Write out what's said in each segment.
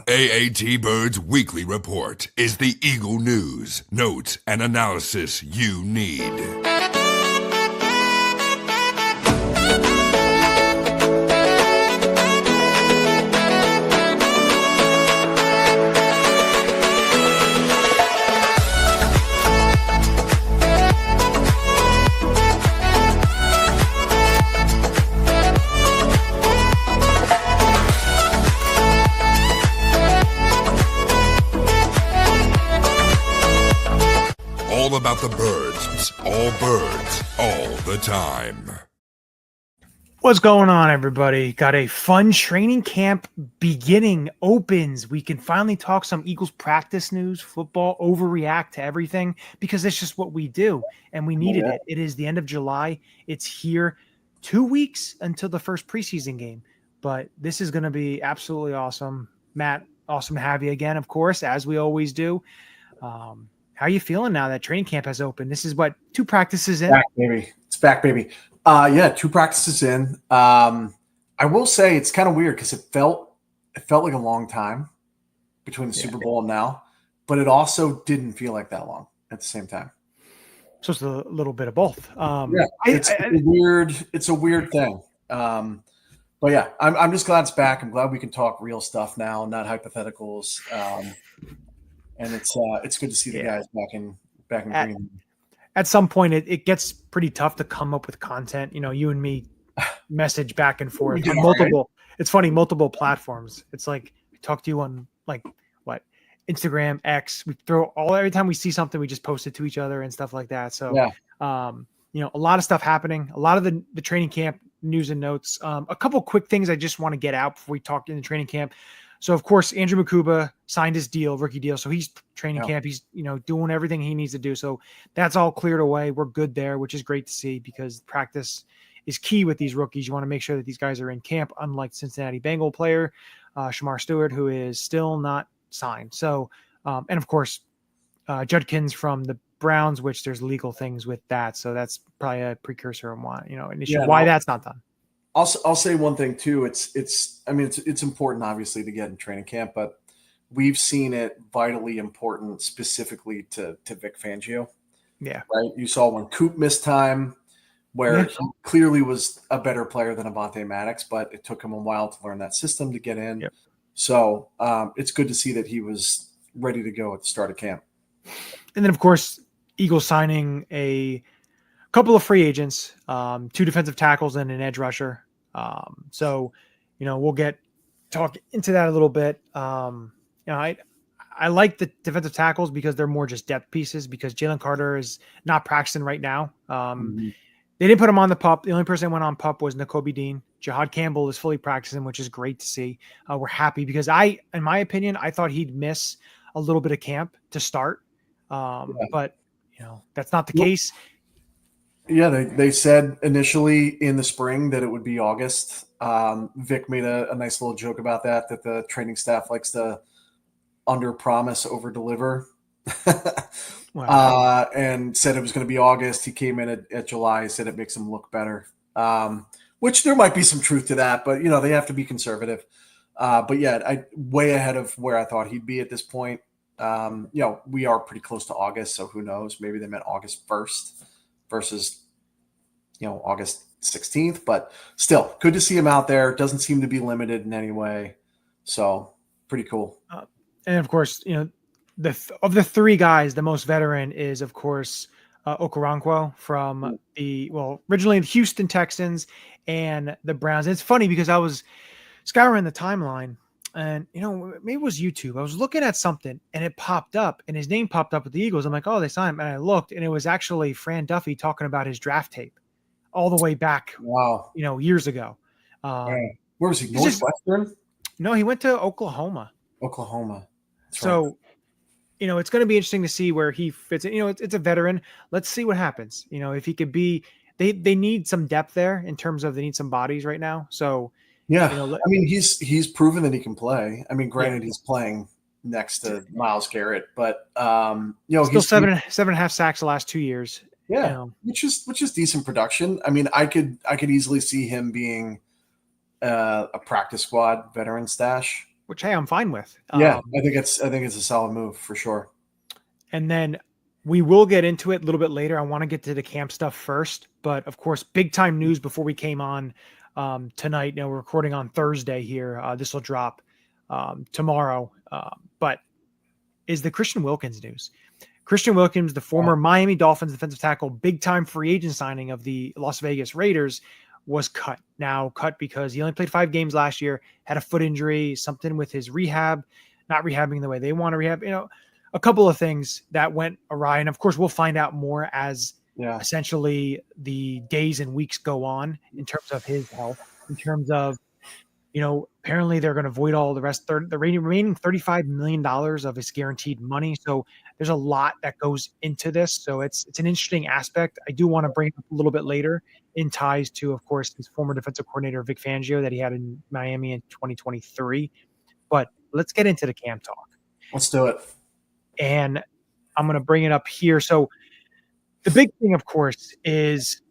AATBirds Weekly Report is the Eagle news, notes, and analysis you need. All about the birds. It's all birds, all the time. What's going on, everybody? Got a fun training camp beginning, opens. We can finally talk some Eagles practice news, football, overreact to everything because it's just what we do, and we needed it. It is the end of July. It's here. 2 weeks until the first preseason game, but this is going to be absolutely awesome. Matt, awesome to have you again, of course, as we always do. How are you feeling now that training camp has opened? This is what, 2 practices in? Back, baby. It's back, baby. Yeah, 2 practices in. I will say it's kind of weird because it felt like a long time between the Super Bowl and now, but it also didn't feel like that long at the same time. So it's a little bit of both. It's a weird thing. But yeah, I'm just glad it's back. I'm glad we can talk real stuff now, not hypotheticals. And it's good to see the guys back in green. At some point, it gets pretty tough to come up with content. You know, you and me message back and forth on multiple. Right? It's funny, multiple platforms. It's like we talk to you on Instagram, X. We every time we see something, we just post it to each other and stuff like that. So, a lot of stuff happening. A lot of the training camp news and notes. A couple quick things I just want to get out before we talk in the training camp. So, of course, Andrew Makuba signed his rookie deal. So he's training camp. He's, doing everything he needs to do. So that's all cleared away. We're good there, which is great to see because practice is key with these rookies. You want to make sure that these guys are in camp, unlike Cincinnati Bengal player, Shamar Stewart, who is still not signed. So, and of course, Judkins from the Browns, which there's legal things with that. So that's probably a precursor on why, why that's not done. I'll say one thing too. It's important obviously to get in training camp, but we've seen it vitally important specifically to Vic Fangio. Yeah. Right. You saw when Coop missed time where he clearly was a better player than Avonte Maddox, but it took him a while to learn that system to get in. Yep. So it's good to see that he was ready to go at the start of camp. And then of course, Eagles signing a couple of free agents, 2 defensive tackles and an edge rusher. So, we'll talk into that a little bit. I like the defensive tackles because they're more just depth pieces because Jalen Carter is not practicing right now. They didn't put him on the PUP. The only person that went on PUP was Nakobe Dean. Jihad Campbell is fully practicing, which is great to see. We're happy because in my opinion, I thought he'd miss a little bit of camp to start. But that's not the case. Yeah, they said initially in the spring that it would be August. Vic made a nice little joke about that the training staff likes to under-promise, over-deliver. Wow. And said it was going to be August. He came in at July, said it makes him look better, which there might be some truth to that, but, they have to be conservative. But, yeah, way ahead of where I thought he'd be at this point. We are pretty close to August, so who knows? Maybe they meant August 1st. Versus, August 16th, but still good to see him out there. Doesn't seem to be limited in any way. So pretty cool. And of course, of the 3 guys, the most veteran is of course, Okoronkwo from originally the Houston Texans and the Browns. And it's funny because I was scouring the timeline and, maybe it was YouTube. I was looking at something and it popped up and his name popped up with the Eagles. I'm like, oh, they signed him. And I looked and it was actually Fran Duffy talking about his draft tape all the way back, years ago. Where was he? Northwestern? No, he went to Oklahoma. That's so, right. It's going to be interesting to see where he fits in. It's a veteran. Let's see what happens. If he could be, they need some depth there in terms of they need some bodies right now. So, yeah, he's proven that he can play. I mean, granted, he's playing next to Myles Garrett, but still he's seven and a half sacks the last 2 years. Yeah, which is decent production. I mean, I could easily see him being a practice squad veteran stash. which, hey, I'm fine with. Yeah, I think it's a solid move for sure. And then we will get into it a little bit later. I want to get to the camp stuff first, but of course, big time news before we came on tonight. Now we're recording on Thursday here. This will drop tomorrow, but is the Christian Wilkins news. Christian Wilkins, the former Miami Dolphins defensive tackle, big time free agent signing of the Las Vegas Raiders, was cut. Now cut because he only played 5 games last year, had a foot injury, something with his rehab, not rehabbing the way they want to rehab, a couple of things that went awry. And of course, we'll find out more as essentially the days and weeks go on in terms of his health, in terms of, apparently they're going to void all the remaining $35 million of his guaranteed money. So there's a lot that goes into this. So it's an interesting aspect. I do want to bring it up a little bit later in ties to, of course, his former defensive coordinator, Vic Fangio, that he had in Miami in 2023. But let's get into the camp talk. Let's do it. And I'm going to bring it up here. So the big thing, of course, is,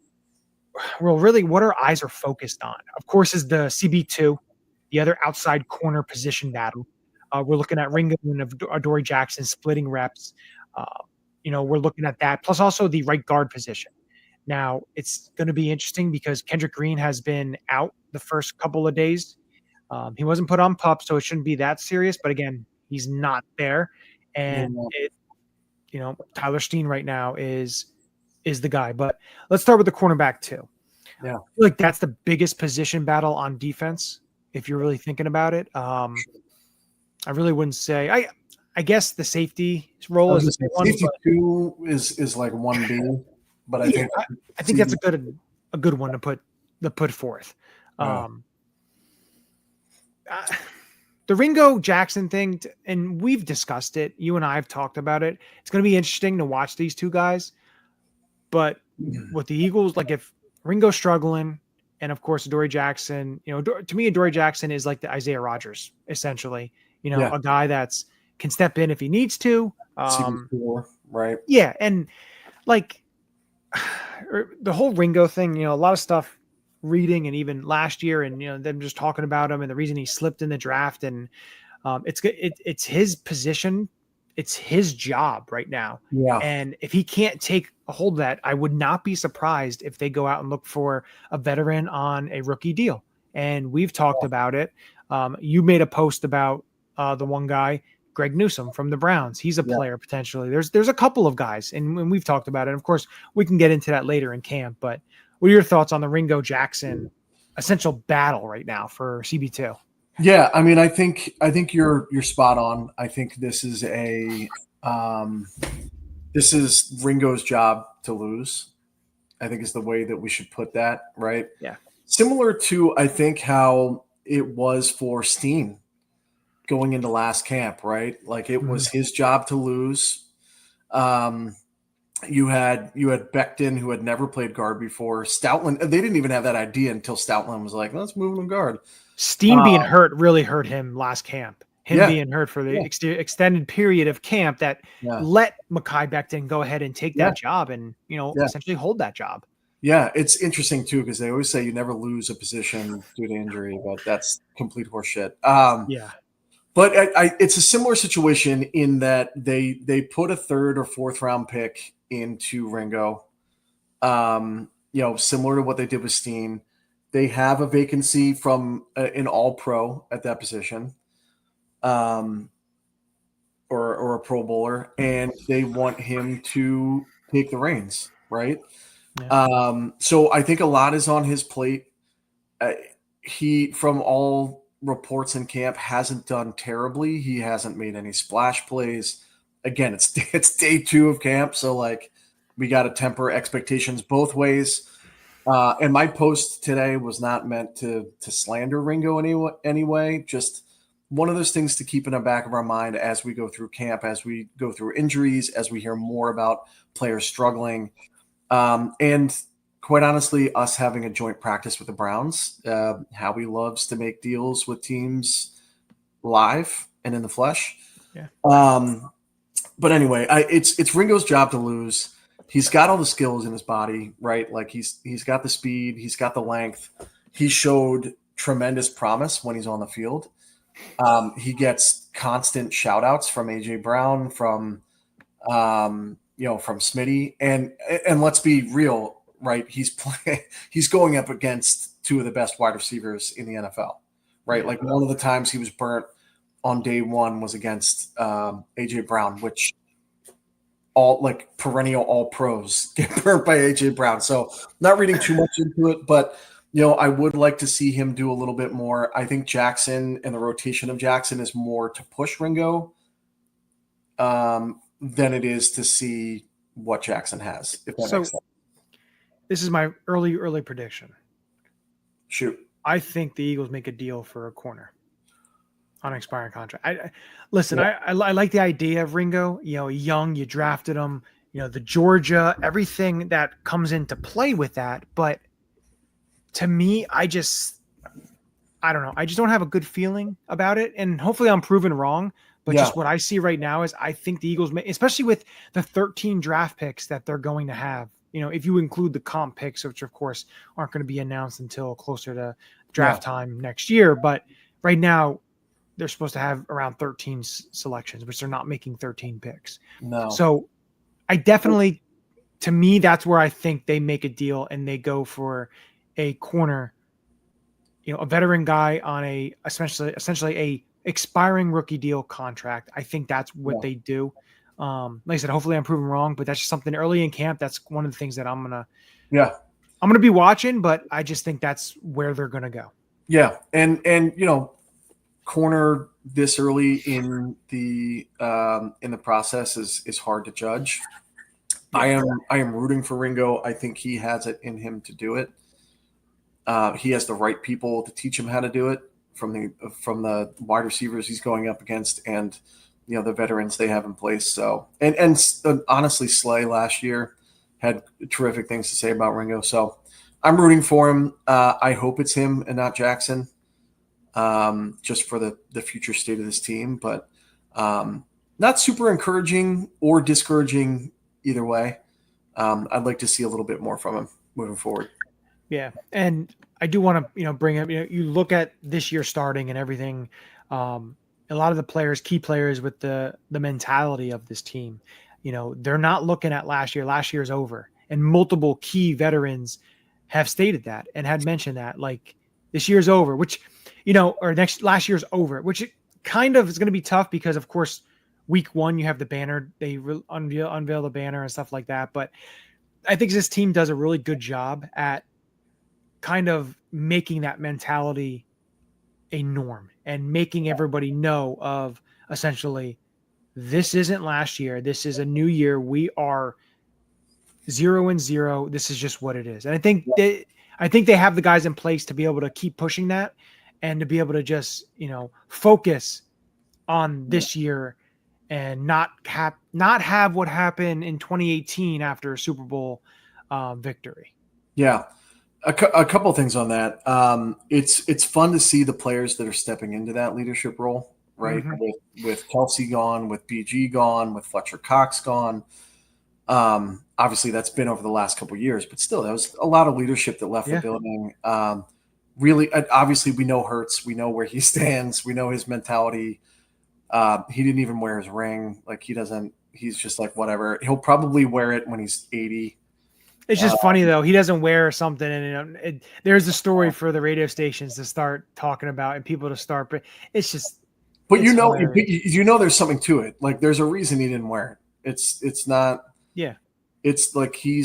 well, really what our eyes are focused on, of course, is the CB2, the other outside corner position battle. We're looking at Ringo and Adoree Jackson splitting reps. We're looking at that, plus also the right guard position. Now, it's going to be interesting because Kendrick Green has been out the first couple of days. He wasn't put on PUP, so it shouldn't be that serious. But again, he's not there. And, Tyler Steen right now is the guy. But let's start with the cornerback too. Yeah. I feel like that's the biggest position battle on defense, if you're really thinking about it. I really wouldn't say – I guess the safety role is – safety 2 is like 1B. But I think that's a good one to put forth. Yeah. The Ringo Jackson thing, and we've discussed it. You and I have talked about it. It's going to be interesting to watch these two guys. But with the Eagles, like if Ringo's struggling, and of course Adoree Jackson, to me Adoree Jackson is like the Isaiah Rodgers, essentially. A guy that's can step in if he needs to. Right. Yeah, and like the whole Ringo thing, a lot of stuff reading, and even last year, and them just talking about him and the reason he slipped in the draft, and it's his position, it's his job right now. Yeah. And if he can't take a hold of that, I would not be surprised if they go out and look for a veteran on a rookie deal. And we've talked about it. You made a post about the one guy, Greg Newsome from the Browns. He's a player potentially. There's a couple of guys, and we've talked about it. And of course, we can get into that later in camp. But what are your thoughts on the Ringo Jackson essential battle right now for CB2? Yeah, I mean, I think you're spot on. I think this is Ringo's job to lose. I think is the way that we should put that, right? Yeah. Similar to, I think, how it was for Steen going into last camp, right? Like it was his job to lose. You had Becton, who had never played guard before. Stoutland, they didn't even have that idea until Stoutland was like, let's move him to guard. Steen being hurt really hurt him last camp. Being hurt for the extended period of camp that let Mekhi Becton go ahead and take that job and, essentially hold that job. Yeah, it's interesting too, because they always say you never lose a position due to injury, but that's complete horseshit. But it's a similar situation in that they put a 3rd or 4th round pick into Ringo, similar to what they did with Steen. They have a vacancy from an all-pro at that position, or a Pro Bowler, and they want him to take the reins, right? Yeah. So I think a lot is on his plate. He, from all reports in camp, hasn't done terribly. He hasn't made any splash plays. Again, it's day 2 of camp, so like we got to temper expectations both ways. And my post today was not meant to slander Ringo anyway. Just one of those things to keep in the back of our mind as we go through camp, as we go through injuries, as we hear more about players struggling, and quite honestly, us having a joint practice with the Browns. Howie loves to make deals with teams live and in the flesh. Yeah. But anyway, it's Ringo's job to lose. He's got all the skills in his body, right? Like he's got the speed, he's got the length. He showed tremendous promise when he's on the field. He gets constant shout outs from AJ Brown, from from Smitty, and let's be real, right? He's going up against two of the best wide receivers in the NFL, right? Like one of the times he was burnt on day one was against AJ Brown, which all like perennial all pros get burnt by AJ Brown. So not reading too much into it, but I would like to see him do a little bit more. I think Jackson and the rotation of Jackson is more to push Ringo than it is to see what Jackson has, if that makes sense. This is my early prediction. Shoot. I think the Eagles make a deal for a corner on an expiring contract. I like the idea of Ringo, young, you drafted him, the Georgia, everything that comes into play with that. But to me, I don't know. I just don't have a good feeling about it. And hopefully I'm proven wrong. But just what I see right now is I think the Eagles, especially with the 13 draft picks that they're going to have, if you include the comp picks, which of course aren't going to be announced until closer to draft time next year. But right now they're supposed to have around 13 selections, which they're not making 13 picks. No. So I definitely, to me, that's where I think they make a deal and they go for a corner, a veteran guy on essentially a expiring rookie deal contract. I think that's what they do. Like I said, hopefully I'm proven wrong, but that's just something early in camp. That's one of the things that I'm gonna be watching, but I just think that's where they're gonna go. Yeah, and corner this early in the process is hard to judge. I am rooting for Ringo. I think he has it in him to do it. He has the right people to teach him how to do it, from the wide receivers he's going up against and the veterans they have in place. So and honestly, Slay last year had terrific things to say about Ringo. So I'm rooting for him. I hope it's him and not Jackson, just for the future state of this team. But not super encouraging or discouraging either way. I'd like to see a little bit more from him moving forward. Yeah, and I do want to bring up, you look at this year starting and everything. A lot of the players, key players with the mentality of this team, they're not looking at last year. Last year's over, and multiple key veterans have stated that and had mentioned that, like, this year's over, which last year's over, which it kind of is going to be tough because of course week one you have the banner, they unveil the banner and stuff like that. But I think this team does a really good job at kind of making that mentality a norm and making everybody know of essentially, this isn't last year. This is a new year. We are 0-0. This is just what it is. And I think they have the guys in place to be able to keep pushing that and to be able to just, focus on this year and not have what happened in 2018 after a Super Bowl victory. Yeah. A couple of things on that. It's fun to see the players that are stepping into that leadership role, right? Mm-hmm. With Kelsey gone, with BG gone, with Fletcher Cox gone. Obviously, that's been over the last couple of years, but still, that was a lot of leadership that left the building. Really, obviously, we know Hurts. We know where he stands. We know his mentality. He didn't even wear his ring. Like, he doesn't. He's just like, whatever. He'll probably wear it when he's 80. It's just funny though. He doesn't wear something, and there's a story for the radio stations to start talking about and people to start. But it's just. But there's something to it. Like, there's a reason he didn't wear it. It's not. Yeah. It's like he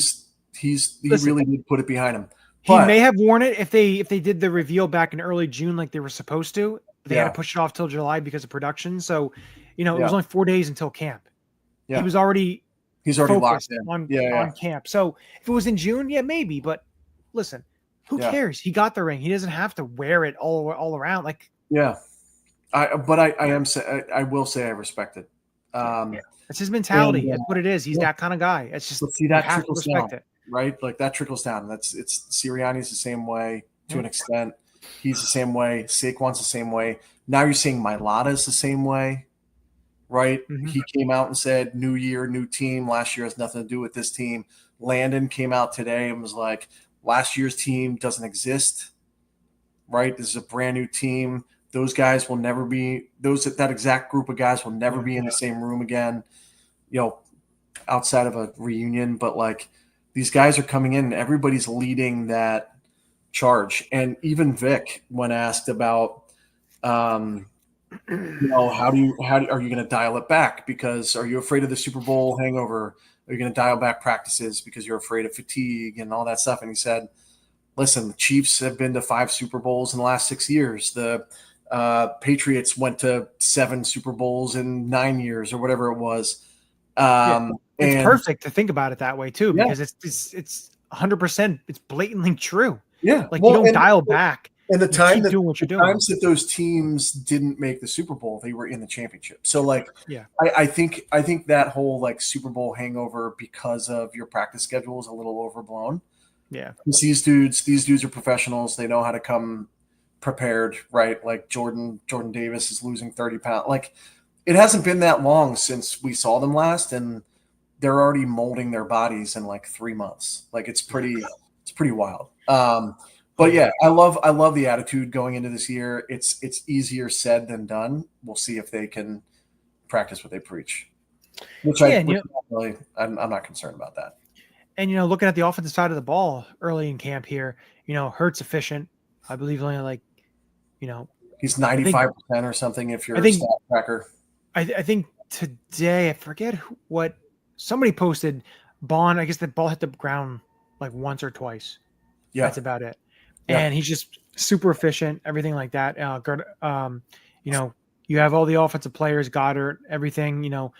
really did put it behind him. But he may have worn it if they did the reveal back in early June like they were supposed to. They had to push it off till July because of production. So, it was only 4 days until camp. Yeah. He's already locked in on camp. So if it was in June, maybe. But listen, who cares? He got the ring. He doesn't have to wear it all around. Like, I will say I respect it. It's his mentality. That's what it is. He's that kind of guy. It's just that trickles down, right? Like, that trickles down. It's Sirianni's the same way to an extent. He's the same way. Saquon's the same way. Now you're saying Mailata's the same way. Right. Mm-hmm. He came out and said, new year, new team. Last year has nothing to do with this team. Landon came out today and was like, last year's team doesn't exist. Right. This is a brand new team. Those guys will never be that exact group of guys will never be in the same room again, outside of a reunion. But like these guys are coming in and everybody's leading that charge. And even Vic, when asked about, are you going to dial it back? Because are you afraid of the Super Bowl hangover? Are you going to dial back practices because you're afraid of fatigue and all that stuff? And he said, listen, the Chiefs have been to 5 Super Bowls in the last 6 years. The Patriots went to 7 Super Bowls in 9 years or whatever it was. It's perfect to think about it that way too, because it's 100%. It's blatantly true. Yeah. Like you don't dial back. And the time keep doing what you're doing. Times that those teams didn't make the Super Bowl, they were in the championship. So like, I think that whole like Super Bowl hangover because of your practice schedule is a little overblown. Yeah. Because these dudes are professionals. They know how to come prepared, right? Like Jordan Davis is losing 30 pounds. Like it hasn't been that long since we saw them last, and they're already molding their bodies in like 3 months. Like it's pretty wild. But yeah, I love the attitude going into this year. It's easier said than done. We'll see if they can practice what they preach. I'm not concerned about that. And looking at the offensive side of the ball early in camp here, Hurts efficient. I believe only like, he's 95% or something if you're a stat tracker. I think today, I forget what somebody posted. Bond, I guess the ball hit the ground like once or twice. Yeah, that's about it. Yeah. And he's just super efficient, everything like that. You have all the offensive players, Goddard, everything.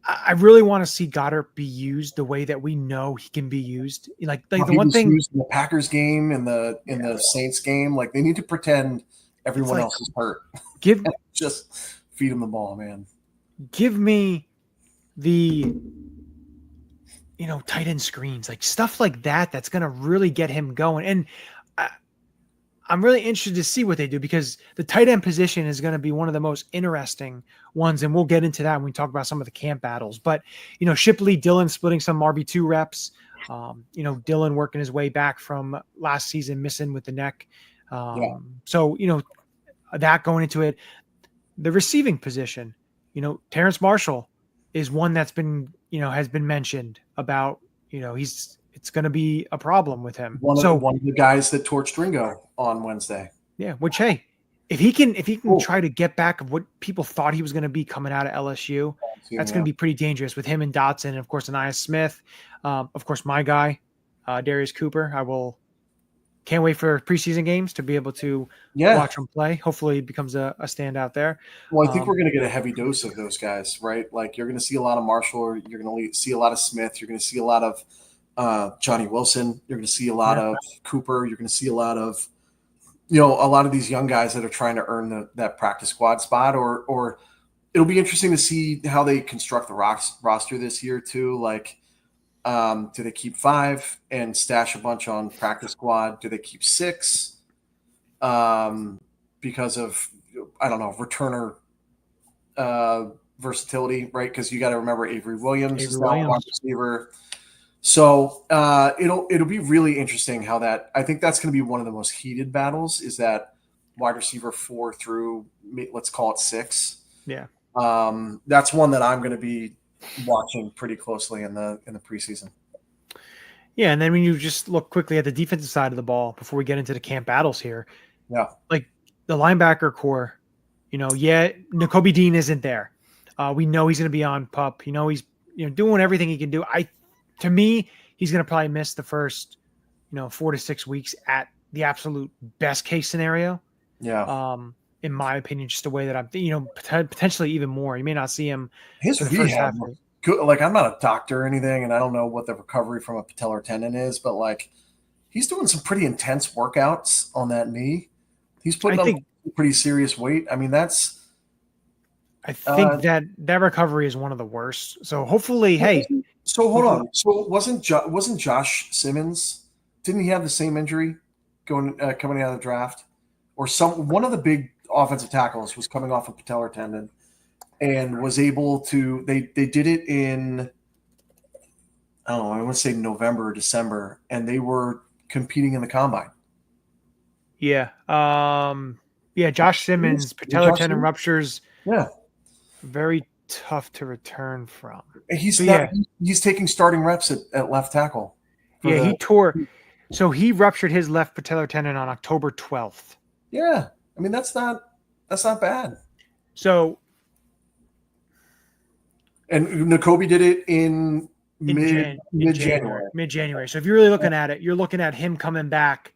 I really want to see Goddard be used the way that we know he can be used. Like the one thing used in the Packers game and the Saints game, like they need to pretend everyone else is hurt. Just feed him the ball, man. Give me the tight end screens, like stuff like that. That's going to really get him going. And I'm really interested to see what they do, because the tight end position is going to be one of the most interesting ones. And we'll get into that when we talk about some of the camp battles. But, Shipley, Dillon splitting some RB2 reps. Dillon working his way back from last season, missing with the neck. So, that going into it. The receiving position, Terrence Marshall is one that's been, has been mentioned about, it's going to be a problem with him. One of the guys that torched Ringo on Wednesday. Yeah. Which, hey, if he can try to get back of what people thought he was going to be coming out of LSU, that's going to be pretty dangerous with him and Dotson. And of course, Anais Smith, of course, my guy, Darius Cooper. Can't wait for preseason games to be able to watch him play. Hopefully he becomes a standout there. Well, I think we're going to get a heavy dose of those guys, right? Like you're going to see a lot of Marshall, you're going to see a lot of Smith, you're going to see a lot of Johnny Wilson, you're going to see a lot of Cooper, you're going to see a lot of these young guys that are trying to earn that practice squad spot, or it'll be interesting to see how they construct the roster this year too. Like, do they keep 5 and stash a bunch on practice squad? Do they keep 6 because of, I don't know, returner versatility, right? Because you got to remember Avery Williams is now a wide receiver. So it'll be really interesting how that. I think that's going to be one of the most heated battles. Is that wide receiver 4 through, let's call it 6. Yeah. That's one that I'm going to be watching pretty closely in the preseason. Yeah, and then when you just look quickly at the defensive side of the ball before we get into the camp battles here, like the linebacker core, Nakobe Dean isn't there. We know he's going to be on PUP. He's doing everything he can do. To me, he's going to probably miss the first 4 to 6 weeks at the absolute best case scenario. Yeah. In my opinion, just the way that I'm, potentially even more. You may not see him. His rehab, like I'm not a doctor or anything, and I don't know what the recovery from a patellar tendon is, but like he's doing some pretty intense workouts on that knee. He's putting on pretty serious weight. I mean, I think that recovery is one of the worst. So hopefully, So hold on. So wasn't Josh Simmons? Didn't he have the same injury coming out of the draft? Or one of the big offensive tackles was coming off a patellar tendon and was able to. They did it in, I don't know, I want to say November or December, and they were competing in the combine. Yeah. Yeah, Josh Simmons, patellar tendon ruptures. Yeah. Very tough to return from. He's taking starting reps at left tackle. Yeah, he tore. So he ruptured his left patellar tendon on October 12th. Yeah. I mean, that's not bad. So. And Nakobe did it in mid-January. Mid-January. So if you're really looking at it, you're looking at him coming back.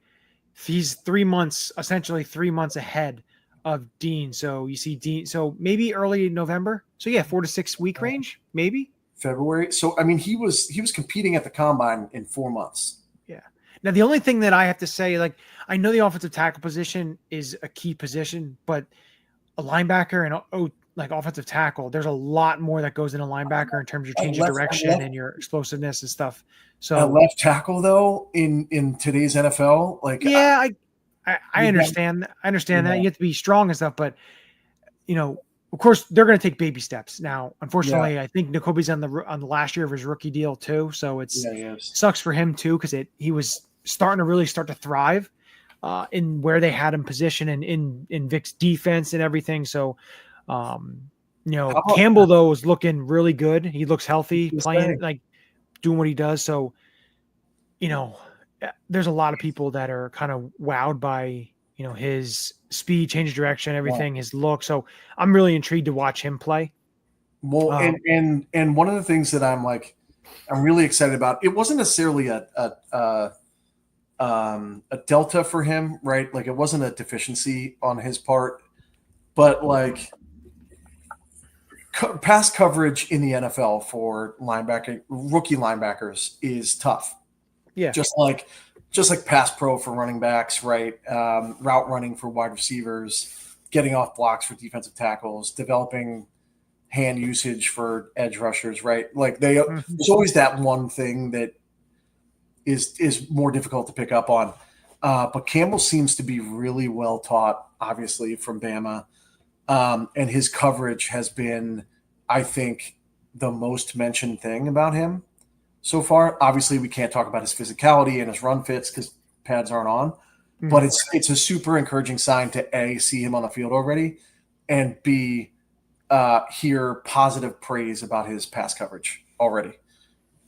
He's 3 months, essentially 3 months ahead of Dean. So you see Dean. So maybe early November. So yeah, 4 to 6 week range, maybe February. So I mean, he was competing at the combine in 4 months. Yeah. Now the only thing that I have to say, like, I know the offensive tackle position is a key position, but a linebacker and like offensive tackle, there's a lot more that goes in a linebacker in terms of change of direction and your explosiveness and stuff. So at left tackle, though, in today's NFL, like, yeah, I understand. I understand that you have to be strong and stuff, but of course they're going to take baby steps. Now, unfortunately, I think Nakobe's on the last year of his rookie deal too, so it sucks for him too, because he was starting to thrive in where they had him positioned and in Vic's defense and everything. So. Campbell though is looking really good. He looks healthy, playing like doing what he does. So, there's a lot of people that are kind of wowed by his speed, change of direction, everything, his look. So I'm really intrigued to watch him play. Well, and one of the things that I'm really excited about. It wasn't necessarily a delta for him, right? Like, it wasn't a deficiency on his part, but like. Pass coverage in the NFL for rookie linebackers is tough. Yeah. Just like pass pro for running backs, right? Route running for wide receivers, getting off blocks for defensive tackles, developing hand usage for edge rushers, right? Like there's always that one thing that is more difficult to pick up on. But Campbell seems to be really well taught, obviously, from Bama. And his coverage has been, I think, the most mentioned thing about him so far. Obviously, we can't talk about his physicality and his run fits because pads aren't on. But it's a super encouraging sign to A, see him on the field already, and B, hear positive praise about his pass coverage already.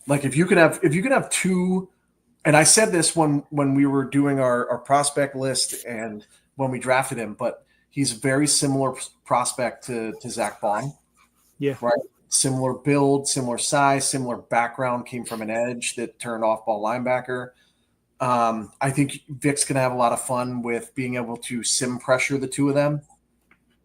Like, if you could have two, and I said this when we were doing our prospect list and when we drafted him, but he's a very similar prospect to Zach Bond. Yeah. Right. Similar build, similar size, similar background, came from an edge that turned off ball linebacker. I think Vic's going to have a lot of fun with being able to sim pressure the two of them,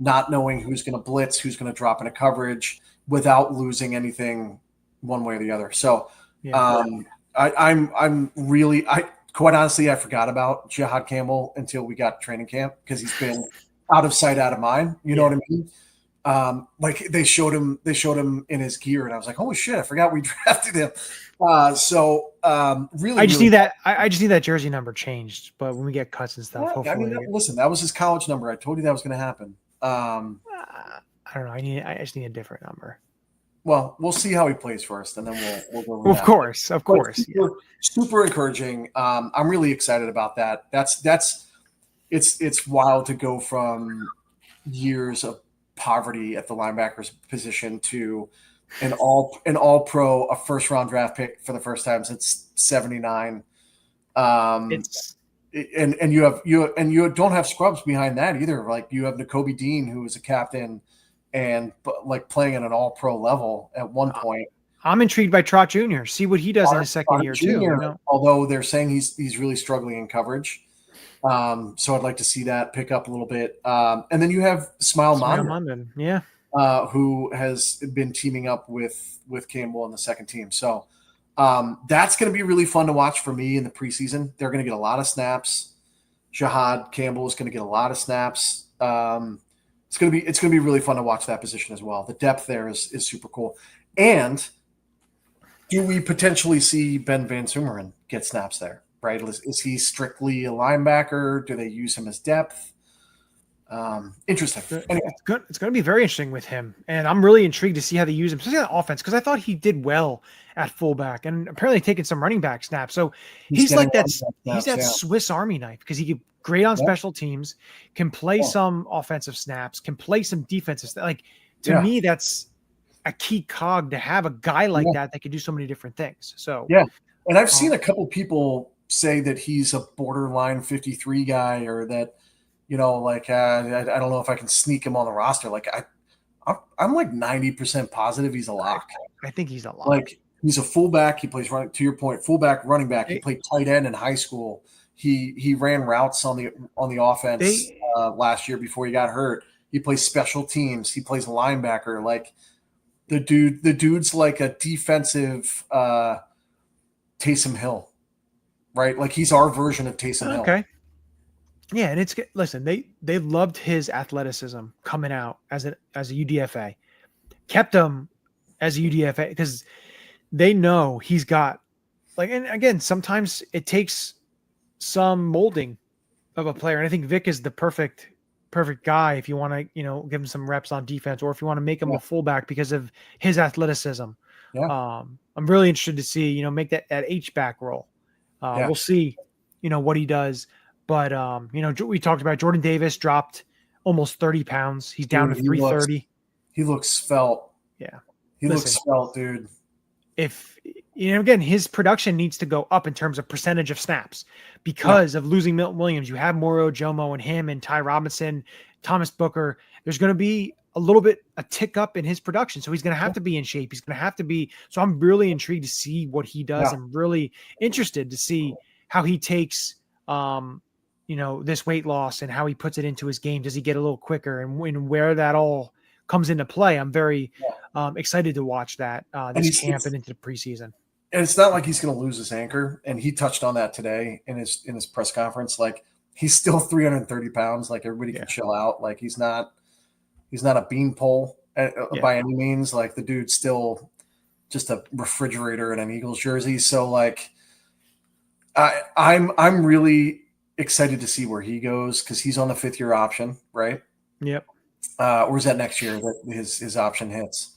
not knowing who's going to blitz, who's going to drop into coverage without losing anything one way or the other. So I'm really quite honestly, I forgot about Jihad Campbell until we got training camp, because he's been out of sight, out of mind. You know what I mean? Like they showed him in his gear, and I was like, "Holy shit! I forgot we drafted him." Really, I just need that. I just need that jersey number changed. But when we get cuts and stuff, hopefully. I mean, listen, that was his college number. I told you that was going to happen. I don't know. I just need a different number. Well, we'll see how he plays first, and then we'll go. Well, of course. Super encouraging. I'm really excited about that. It's wild to go from years of poverty at the linebackers position to an all pro, a first round draft pick for the first time since '79. And you don't have scrubs behind that either. Like, you have Nakobe Dean, who was a captain and like playing at an all pro level at one point. I'm intrigued by Trot Jr. See what he does in his second year too. Although they're saying he's really struggling in coverage. So I'd like to see that pick up a little bit. And then you have Smile Mondon, who has been teaming up with Campbell on the second team. So that's going to be really fun to watch for me in the preseason. They're going to get a lot of snaps. Jihad Campbell is going to get a lot of snaps. It's going to be really fun to watch that position as well. The depth there is super cool. And do we potentially see Ben Van Sumeren get snaps there? Right? Is he strictly a linebacker? Do they use him as depth? Interesting. Anyway. It's good. It's going to be very interesting with him, and I'm really intrigued to see how they use him, especially on offense, because I thought he did well at fullback, and apparently taking some running back snaps. So he's like that. He's that Swiss Army knife because he can great on special teams, can play some offensive snaps, can play some defensive. Like to me, that's a key cog to have a guy like that can do so many different things. So and I've seen a couple people say that he's a borderline 53 guy, or that. I don't know if I can sneak him on the roster. Like I'm like 90% positive he's a lock. I think he's a lock. Like he's a fullback. He plays to your point, fullback, running back. He played tight end in high school. He ran routes on the offense last year before he got hurt. He plays special teams. He plays linebacker. Like the dude's like a defensive Taysom Hill, right? Like he's our version of Taysom Hill. Okay. Yeah, and listen, they loved his athleticism coming out as a UDFA, kept him as a UDFA because they know he's got and again, sometimes it takes some molding of a player, and I think Vic is the perfect guy if you want to give him some reps on defense, or if you want to make him a fullback because of his athleticism. I'm really interested to see make that H-back role. We'll see what he does. But, we talked about Jordan Davis dropped almost 30 pounds. He's down to 330. He looks svelte. Yeah. He looks svelte, dude. If, again, his production needs to go up in terms of percentage of snaps because of losing Milton Williams. You have Moro Jomo and him and Ty Robinson, Thomas Booker. There's going to be a tick up in his production. So he's going to have to be in shape. He's going to have to be. So I'm really intrigued to see what he does. I'm really interested to see how he takes, this weight loss and how he puts it into his game. Does he get a little quicker and where that all comes into play? I'm very excited to watch that this camp and into the preseason. And it's not like he's going to lose his anchor. And he touched on that today in his press conference. Like he's still 330 pounds. Like everybody can chill out. Like he's not a beanpole by any means. Like the dude's still just a refrigerator in an Eagles jersey. So like I'm really excited to see where he goes because he's on the 5th-year option, right? Yep. Or is that next year that his option hits?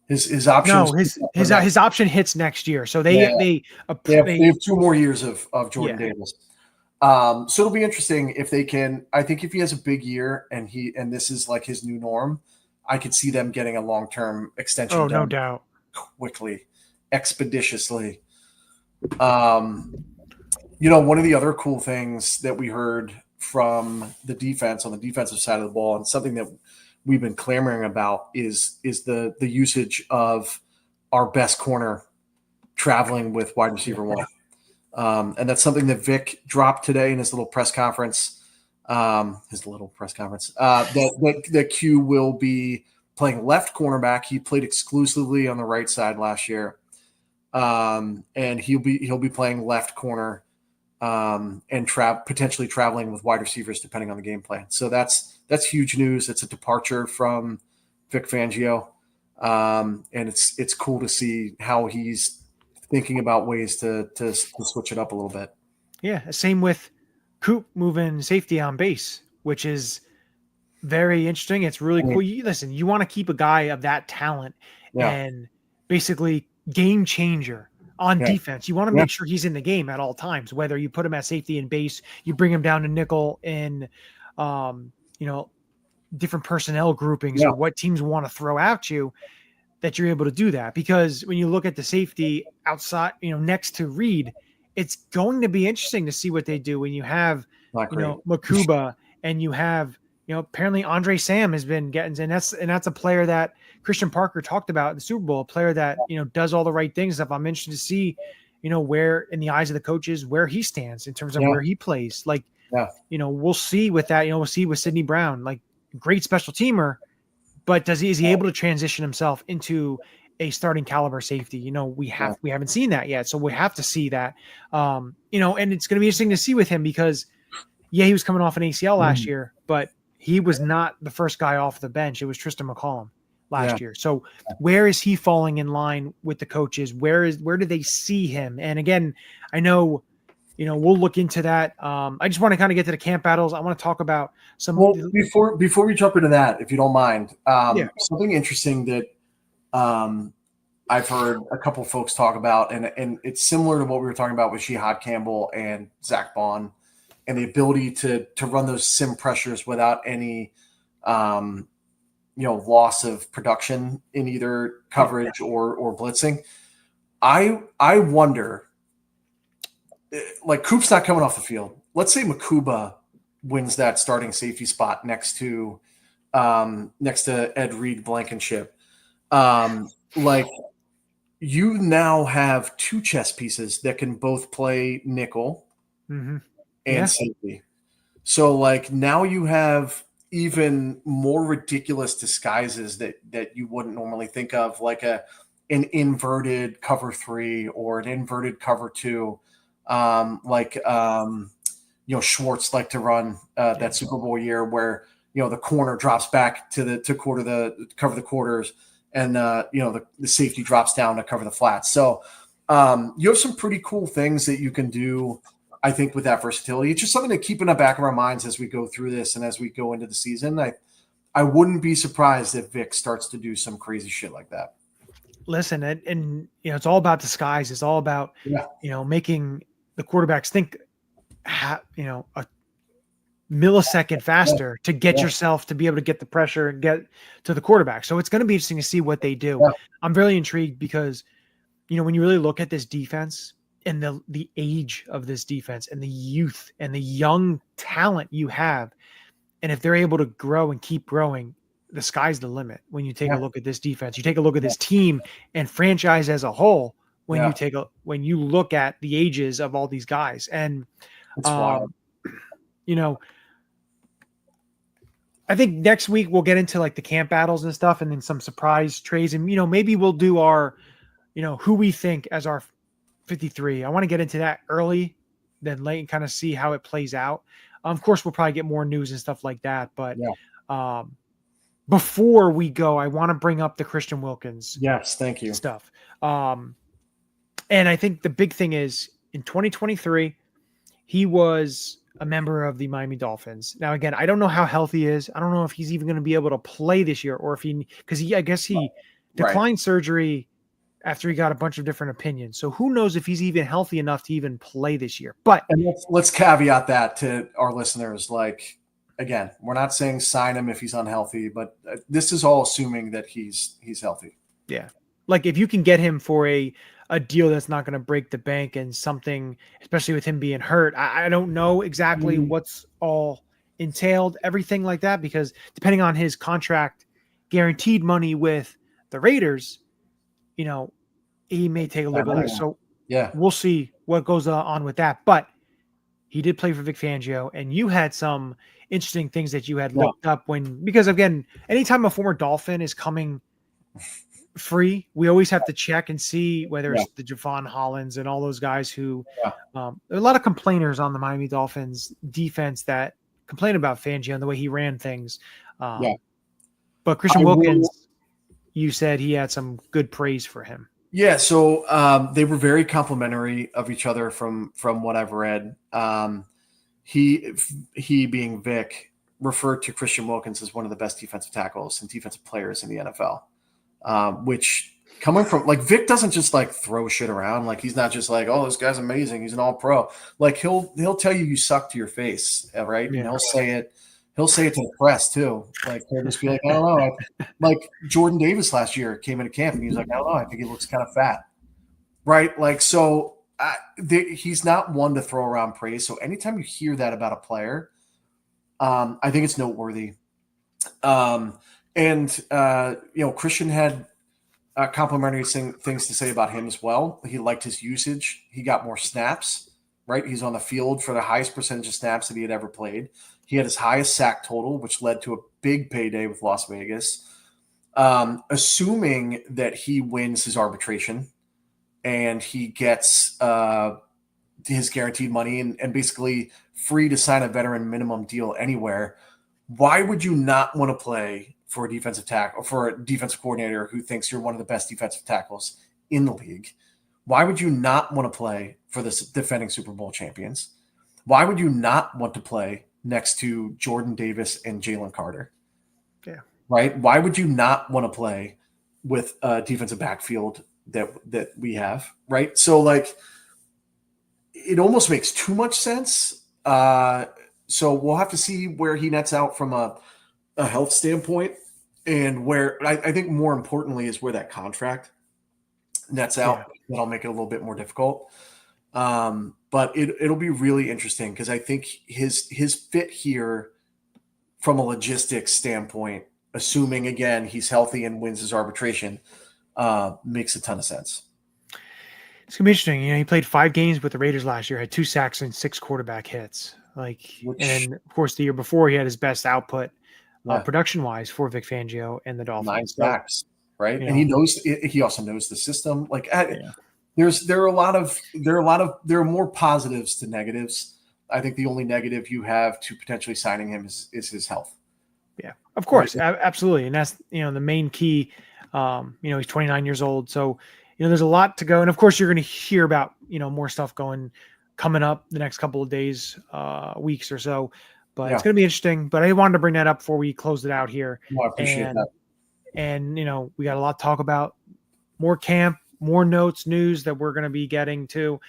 His option. No, his option hits next year. So they have 2 more years of Jordan Davis. So it'll be interesting if they can. I think if he has a big year and this is like his new norm, I could see them getting a long-term extension. Oh, no doubt. Quickly, expeditiously. One of the other cool things that we heard from the defense on the defensive side of the ball, and something that we've been clamoring about is the usage of our best corner traveling with wide receiver one. And that's something that Vic dropped today in his little press conference. That Q will be playing left cornerback. He played exclusively on the right side last year. And he'll be playing left corner and potentially traveling with wide receivers depending on the game plan. So that's huge news. It's a departure from Vic Fangio. And it's cool to see how he's thinking about ways to switch it up a little bit. Yeah. Same with Coop moving safety on base, which is very interesting. It's really cool. You want to keep a guy of that talent and basically game changer on defense. You want to make sure he's in the game at all times, whether you put him at safety and base, you bring him down to nickel in, different personnel groupings or what teams want to throw at you, that you're able to do that. Because when you look at the safety outside, next to Reed, it's going to be interesting to see what they do when you have, Makuba and you have, apparently Andre Sam has been getting, and that's a player that Christian Parker talked about in the Super Bowl, a player that, does all the right things. Stuff. I'm interested to see, where in the eyes of the coaches, where he stands in terms of where he plays. Like, we'll see with that, we'll see with Sidney Brown, like great special teamer, but is he able to transition himself into a starting caliber safety? We haven't seen that yet. So we have to see that, and it's going to be interesting to see with him because he was coming off an ACL last year, but he was not the first guy off the bench. It was Tristan McCollum last year. So where is he falling in line with the coaches? Where do they see him? And again, I know, we'll look into that. I just want to kind of get to the camp battles. I want to talk about some. Well, before we jump into that, if you don't mind, something interesting that I've heard a couple folks talk about, and it's similar to what we were talking about with Shihad Campbell and Zach Bond, and the ability to run those sim pressures without any loss of production in either coverage or blitzing. I wonder, like, Coop's not coming off the field. Let's say Makuba wins that starting safety spot next to Ed Reed Blankenship. Like, you now have two chess pieces that can both play nickel and safety. So, like, now you have even more ridiculous disguises that you wouldn't normally think of, like an inverted cover 3 or an inverted cover 2, Schwartz liked to run that Super Bowl year where the corner drops back to cover the quarters, and the safety drops down to cover the flats. So you have some pretty cool things that you can do, I think, with that versatility. It's just something to keep in the back of our minds as we go through this and as we go into the season. I wouldn't be surprised if Vic starts to do some crazy shit like that. Listen, and it's all about disguise. It's all about making the quarterbacks think a millisecond faster to get yourself to be able to get the pressure and get to the quarterback. So it's going to be interesting to see what they do. Yeah. I'm very intrigued because, when you really look at this defense and the age of this defense and the youth and the young talent you have, and if they're able to grow and keep growing, the sky's the limit. When you take a look at this defense, you take a look at this team and franchise as a whole, when you look at the ages of all these guys. And, I think next week we'll get into like the camp battles and stuff, and then some surprise trades. And, maybe we'll do our, who we think as our 53. I want to get into that early, then late, and kind of see how it plays out. Of course, we'll probably get more news and stuff like that. But before we go, I want to bring up the Christian Wilkins. Yes, thank you. Stuff. And I think the big thing is in 2023, he was a member of the Miami Dolphins. Now, again, I don't know how healthy he is. I don't know if he's even going to be able to play this year, or if I guess he declined surgery after he got a bunch of different opinions. So who knows if he's even healthy enough to even play this year. But let's caveat that to our listeners. Like, again, we're not saying sign him if he's unhealthy, but this is all assuming that he's healthy. Yeah. Like, if you can get him for a deal that's not going to break the bank and something, especially with him being hurt, I don't know exactly what's all entailed, everything like that, because depending on his contract guaranteed money with the Raiders, he may take a little bit less. So we'll see what goes on with that. But he did play for Vic Fangio, and you had some interesting things that you had looked up because again, anytime a former Dolphin is coming free, we always have to check and see whether it's the Javon Hollins and all those guys who there are a lot of complainers on the Miami Dolphins defense that complain about Fangio and the way he ran things. But Christian Wilkins, you said he had some good praise for him. Yeah, so they were very complimentary of each other from what I've read. He being Vic referred to Christian Wilkins as one of the best defensive tackles and defensive players in the NFL. Which, coming from, like, Vic doesn't just like throw shit around. Like, he's not just like, oh, this guy's amazing, he's an all pro. Like, he'll tell you suck to your face, right? And he'll say it to the press too. Like, he'll just be like, I don't know. Like Jordan Davis last year came into camp and he was like, I don't know, I think he looks kind of fat, right? Like, so he's not one to throw around praise. So anytime you hear that about a player, I think it's noteworthy. Christian had complimentary things to say about him as well. He liked his usage. He got more snaps, right? He's on the field for the highest percentage of snaps that he had ever played. He had his highest sack total, which led to a big payday with Las Vegas. Assuming that he wins his arbitration and he gets his guaranteed money and basically free to sign a veteran minimum deal anywhere, why would you not want to play for a defensive tackle, or for a defensive coordinator who thinks you're one of the best defensive tackles in the league? Why would you not want to play for the defending Super Bowl champions? Why would you not want to play next to Jordan Davis and Jalen Carter? Yeah. Right? Why would you not want to play with a defensive backfield that we have? Right? So, like, it almost makes too much sense. So we'll have to see where he nets out from a health standpoint, and where I think more importantly is where that contract nets out. Yeah. That'll make it a little bit more difficult. But it'll be really interesting because I think his fit here from a logistics standpoint, assuming again he's healthy and wins his arbitration, makes a ton of sense. It's gonna be interesting. He played 5 games with the Raiders last year, had 2 sacks and 6 quarterback hits. And of course the year before he had his best output production wise for Vic Fangio and the Dolphins. 9 sacks, right? And he also knows the system. There are more positives to negatives. I think the only negative you have to potentially signing him is his health. Yeah, of course, absolutely, and that's the main key. He's 29 years old, so there's a lot to go, and of course you're going to hear about more stuff coming up the next couple of days, weeks or so. But it's going to be interesting. But I wanted to bring that up before we closed it out here. Well, I appreciate that. And we got a lot to talk about. More camp, more notes, news that we're going to be getting to.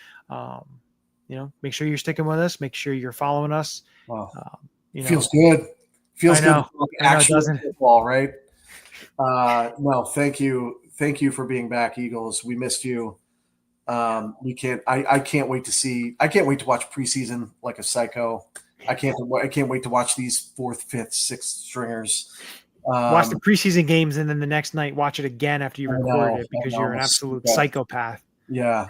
Make sure you're sticking with us. Make sure you're following us. Wow. Feels good. Feels good. Actual football, right? No, thank you. Thank you for being back, Eagles. We missed you. I can't wait to watch preseason like a psycho. I can't wait to watch these 4th, 5th, 6th stringers. Watch the preseason games and then the next night watch it again after you recorded it because you're an absolute psychopath. Yeah.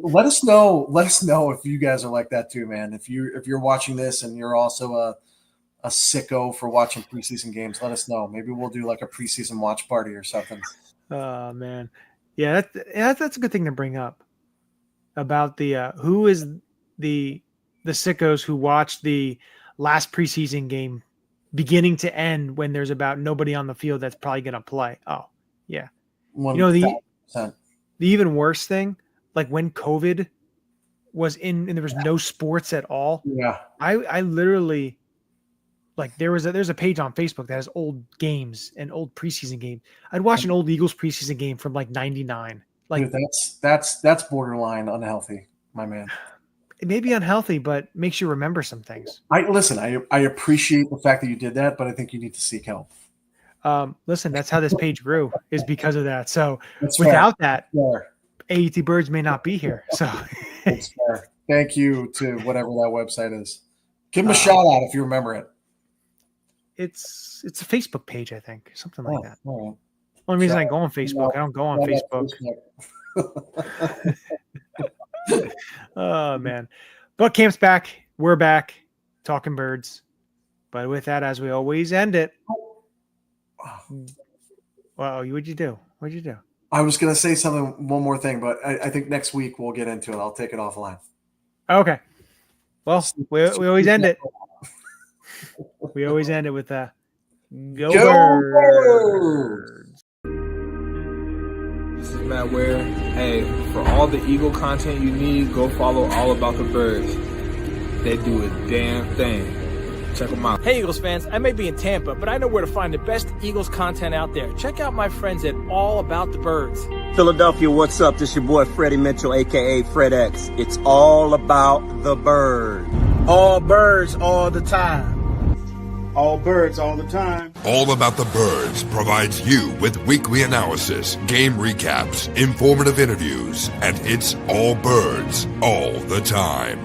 Let us know if you guys are like that too, man. If you're watching this and you're also a sicko for watching preseason games, let us know. Maybe we'll do like a preseason watch party or something. Oh man. Yeah, that's a good thing to bring up about the who is the sickos who watch the last preseason game beginning to end when there's about nobody on the field that's probably going to play. Oh, yeah. 100%. The even worse thing, like when COVID was in and there was no sports at all. Yeah. I literally, like, there's a page on Facebook that has old games and old preseason games. I'd watch an old Eagles preseason game from like 99. Like, dude, that's borderline unhealthy, my man. It may be unhealthy, but makes you remember some things. I appreciate the fact that you did that, but I think you need to seek help. Listen, that's how this page grew, is because of that. So without that, AAT Birds may not be here. So that's fair. Thank you to whatever that website is. Give them a shout out if you remember it. It's a Facebook page, I think, something like that. All right. Only reason I go on Facebook, I don't go on Facebook. Oh man, but camp's back. We're back talking birds. But with that, as we always end it. Wow, what'd you do? I was gonna say one more thing, but I think next week we'll get into it. I'll take it offline. Okay. Well, we always end it. We always end it with Go Birds. This is Matt Ware. Hey, for all the Eagle content you need, go follow All About the Birds. They do a damn thing. Check them out. Hey, Eagles fans, I may be in Tampa, but I know where to find the best Eagles content out there. Check out my friends at All About the Birds. Philadelphia, what's up? This your boy Freddie Mitchell, a.k.a. Fred X. It's all about the bird. All birds all the time. All birds all the time. All About the Birds provides you with weekly analysis, game recaps, informative interviews, and it's all birds all the time.